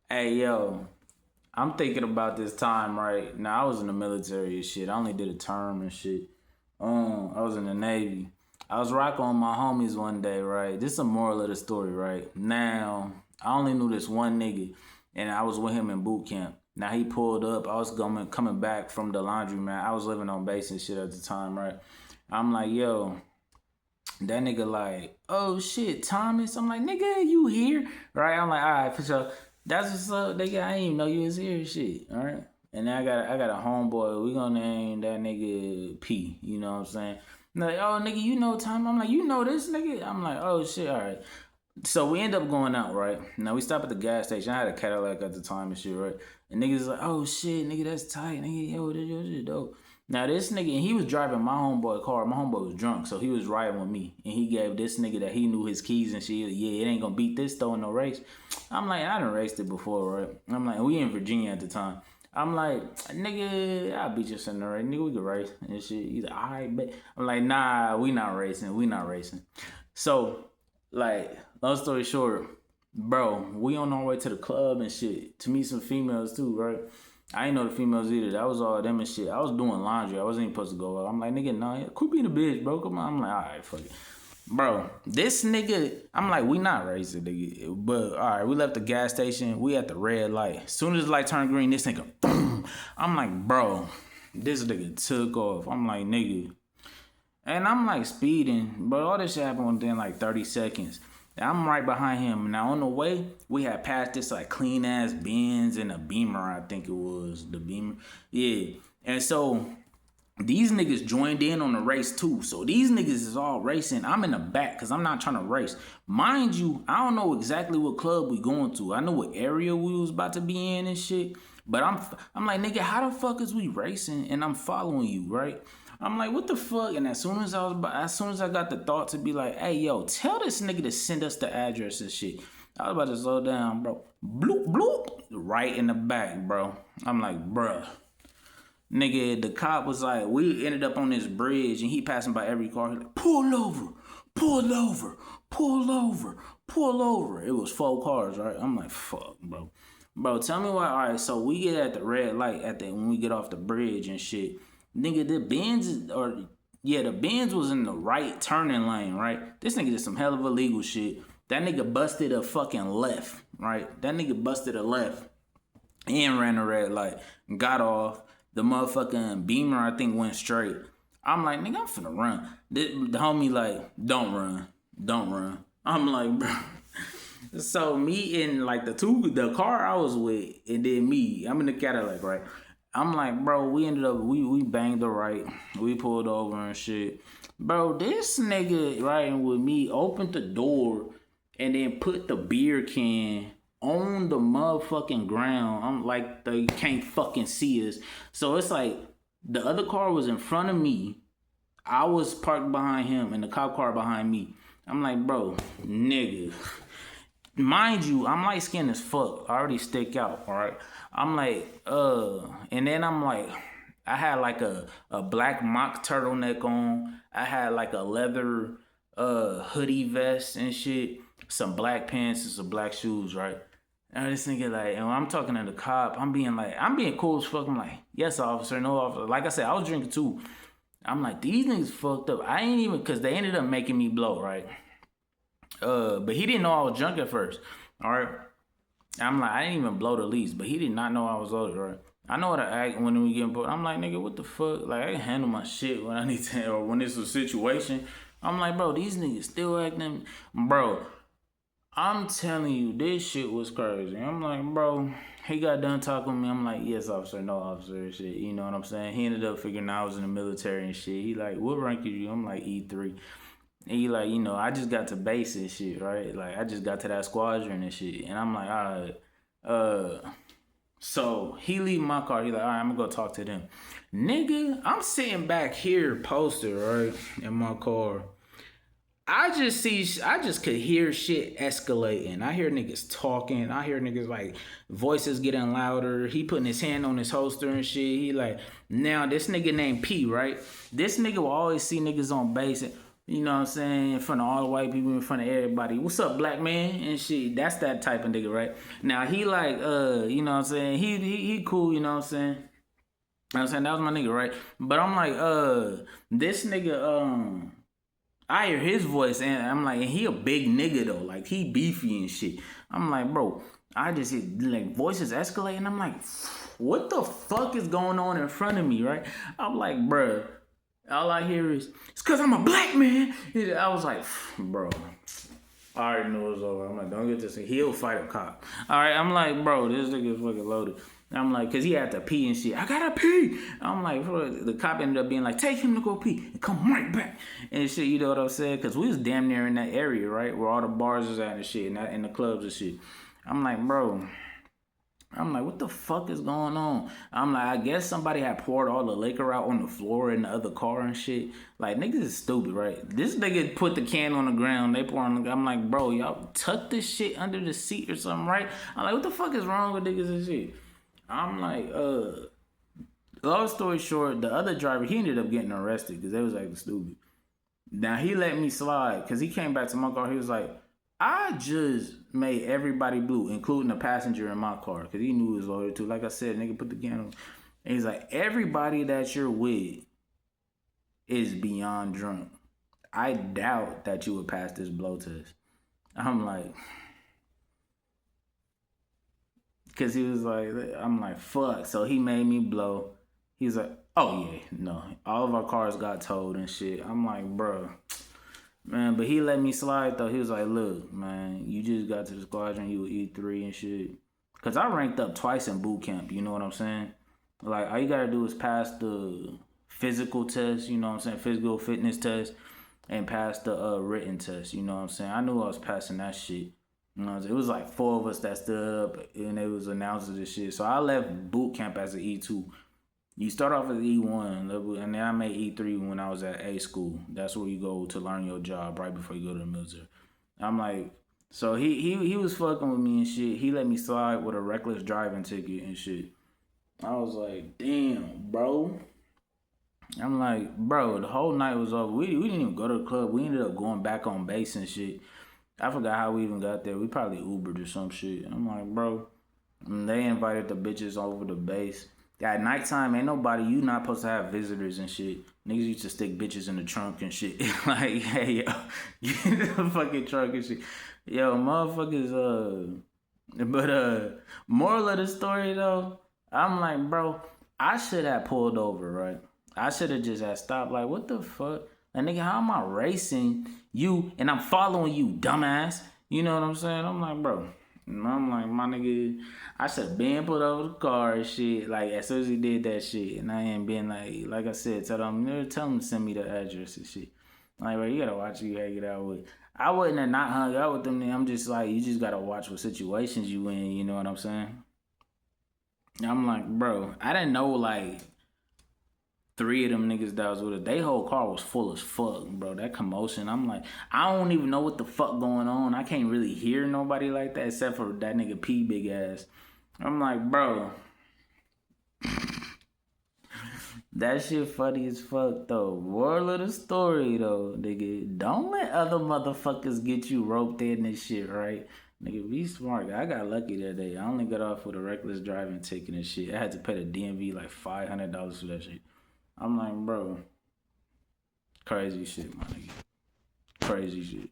Hey yo, I'm thinking about this time right now. I was in the military and shit. I only did a term and shit. I was in the Navy. I was rocking with my homies one day, right? This is a moral of the story, right? Now, I only knew this one nigga, and I was with him in boot camp. Now he pulled up. I was coming back from the laundromat. I was living on base and shit at the time, right? I'm like, yo, that nigga like, oh shit, Thomas. I'm like, nigga, you here? Right? I'm like, all right, for sure. That's what's up, nigga. I didn't even know you was here, shit. All right. And then I got a homeboy. We gonna name that nigga P. You know what I'm saying? I'm like, oh nigga, you know Tom. I'm like, you know this nigga. I'm like, oh shit, all right. So we end up going out, right? Now we stop at the gas station. I had a Cadillac at the time and shit, right? And niggas like, oh shit, nigga, that's tight, nigga. Yo, this your shit dope. Now this nigga, and he was driving my homeboy car. My homeboy was drunk, so he was riding with me, and he gave this nigga that he knew his keys and shit. Yeah, it ain't gonna beat this though in no race. I'm like, I done raced it before, right? I'm like, we in Virginia at the time. I'm like, nigga, I'll beat you in the race. Nigga, we can race and shit. He's like, all right, bet. I'm like, nah, we not racing. We not racing. So, like, long story short, bro, we on our way to the club and shit to meet some females too, right? I ain't know the females either. That was all them and shit. I was doing laundry. I wasn't even supposed to go out. I'm like, nigga, nah, quit being a bitch, bro. Come on. I'm like, all right, fuck it. Bro, this nigga, I'm like, we not racing, nigga. But all right, we left the gas station. We at the red light. As soon as the light turned green, this nigga, boom. I'm like, bro, this nigga took off. I'm like, nigga. And I'm like speeding, but all this shit happened within like 30 seconds. And I'm right behind him. Now on the way, we had passed this like clean ass Benz and a Beamer, I think it was. The Beamer. Yeah. And so these niggas joined in on the race too. So these niggas is all racing. I'm in the back because I'm not trying to race. Mind you, I don't know exactly what club we going to. I know what area we was about to be in and shit. But I'm like, nigga, how the fuck is we racing and I'm following you, right? I'm like, what the fuck? And as soon as I got the thought to be like, hey, yo, tell this nigga to send us the address and shit. I was about to slow down, bro. Bloop, bloop. Right in the back, bro. I'm like, bruh. Nigga, the cop was like, we ended up on this bridge and he passing by every car. He like, pull over, pull over, pull over, pull over. It was 4 cars, right? I'm like, fuck, bro. Bro, tell me why. All right, so we get at the red light when we get off the bridge and shit. Nigga, the Benz was in the right turning lane, right? This nigga did some hell of illegal shit. That nigga busted a fucking left, right? That nigga busted a left and ran a red light, got off. The motherfucking Beamer, I think, went straight. I'm like, nigga, I'm finna run. The homie like, don't run, don't run. I'm like, bro. So me and like the car I was with, and then me, I'm in the Cadillac, right? I'm like, bro, we ended up, we banged the right, we pulled over and shit. Bro, this nigga riding with me opened the door and then put the beer can on the motherfucking ground. I'm like, they can't fucking see us. So it's like the other car was in front of me. I was parked behind him and the cop car behind me. I'm like, bro, nigga. Mind you, I'm light skinned as fuck. I already stick out, all right? I'm like, and then I'm like, I had like a black mock turtleneck on. I had like a leather hoodie vest and shit, some black pants and some black shoes, right? And this nigga like, and when I'm talking to the cop, I'm being cool as fuck. I'm like, yes, officer, no officer. Like I said, I was drinking too. I'm like, these niggas fucked up. I ain't even, cause they ended up making me blow, right? But he didn't know I was drunk at first. All right. I'm like, I didn't even blow the lease, but he did not know I was loaded, right? I know how to act when we get put. I'm like, nigga, what the fuck? Like, I can handle my shit when I need to, or when it's a situation. I'm like, bro, these niggas still acting, bro. I'm telling you, this shit was crazy. I'm like, bro, he got done talking to me. I'm like, yes, officer, no, officer, and shit. You know what I'm saying? He ended up figuring out I was in the military and shit. He like, what rank are you? I'm like, E3. And he like, I just got to base and shit, right? Like, I just got to that squadron and shit. And I'm like, all right. So he leave my car. He like, all right, I'm gonna go talk to them. Nigga, I'm sitting back here posted, right, in my car. I just could hear shit escalating. I hear niggas talking. I hear niggas like voices getting louder. He putting his hand on his holster and shit. He like, now this nigga named P, right? This nigga will always see niggas on base. You know what I'm saying? In front of all the white people, in front of everybody. What's up, black man? And shit. That's that type of nigga, right? Now he like, you know what I'm saying? He cool, you know what I'm saying? You know what I'm saying? That was my nigga, right? But I'm like, this nigga, I hear his voice and I'm like, and he a big nigga though. Like he beefy and shit. I'm like, bro, I just hear like voices escalating. I'm like, what the fuck is going on in front of me, right? I'm like, bruh, all I hear is, it's cause I'm a black man. I was like, bro, I already knew it was over. I'm like, don't get this. He'll fight a cop. All right, I'm like, bro, this nigga is fucking loaded. I'm like, cause he had to pee and shit. I gotta pee. I'm like, bro, the cop ended up being like, take him to go pee and come right back and shit. You know what I'm saying? Cause we was damn near in that area, right, where all the bars is at and shit, and the clubs and shit. I'm like, bro. I'm like, what the fuck is going on? I'm like, I guess somebody had poured all the liquor out on the floor in the other car and shit. Like, niggas is stupid, right? This nigga put the can on the ground. They pour on the. I'm like, bro, y'all tuck this shit under the seat or something, right? I'm like, what the fuck is wrong with niggas and shit? I'm like, long story short, the other driver, he ended up getting arrested because they was acting stupid. Now, he let me slide because he came back to my car. He was like, I just made everybody blue, including the passenger in my car, because he knew he was loyal too. Like I said, nigga put the gun on. And he's like, everybody that you're with is beyond drunk. I doubt that you would pass this blow test. I'm like, because he was like, I'm like, fuck. So he made me blow. He's like, oh yeah, no. All of our cars got towed and shit. I'm like, bro. Man, but he let me slide though. He was like, look, man, you just got to the squadron, you were E3 and shit. Cause I ranked up twice in boot camp, you know what I'm saying? Like, all you gotta do is pass the physical test, you know what I'm saying? Physical fitness test, and pass the written test, you know what I'm saying? I knew I was passing that shit. You know what I'm saying? It was like 4 of us that stood up and it was announcing this shit. So I left boot camp as an E2. You start off as E1, and then I made E3 when I was at A school. That's where you go to learn your job right before you go to the military. I'm like, so he was fucking with me and shit. He let me slide with a reckless driving ticket and shit. I was like, damn, bro. I'm like, bro, the whole night was over. We didn't even go to the club. We ended up going back on base and shit. I forgot how we even got there. We probably Ubered or some shit. I'm like, bro. And they invited the bitches over to base. At nighttime, ain't nobody, you not supposed to have visitors and shit. Niggas used to stick bitches in the trunk and shit. Like, hey, yo, get in the fucking trunk and shit. Yo, motherfuckers, moral of the story though, I'm like, bro, I should have pulled over, right? I should have just had stopped. Like, what the fuck? Like, nigga, how am I racing you and I'm following you, dumbass? You know what I'm saying? I'm like, bro. And I'm like, my nigga, I should have been put over the car and shit. Like, as soon as he did that shit. And I ain't been like I said, tell him to send me the address and shit. Like, bro, you gotta watch who you hang it out with. I wouldn't have not hung out with them. I'm just like, you just gotta watch what situations you in. You know what I'm saying? I'm like, bro, I didn't know like 3 of them niggas that was with it, they whole car was full as fuck, bro. That commotion. I'm like, I don't even know what the fuck going on. I can't really hear nobody like that except for that nigga P big ass. I'm like, bro. That shit funny as fuck though. Moral of the story though, nigga. Don't let other motherfuckers get you roped in this shit, right? Nigga, be smart. I got lucky that day. I only got off with a reckless driving ticket and shit. I had to pay the DMV like $500 for that shit. I'm like, bro, crazy shit, my nigga. Crazy shit.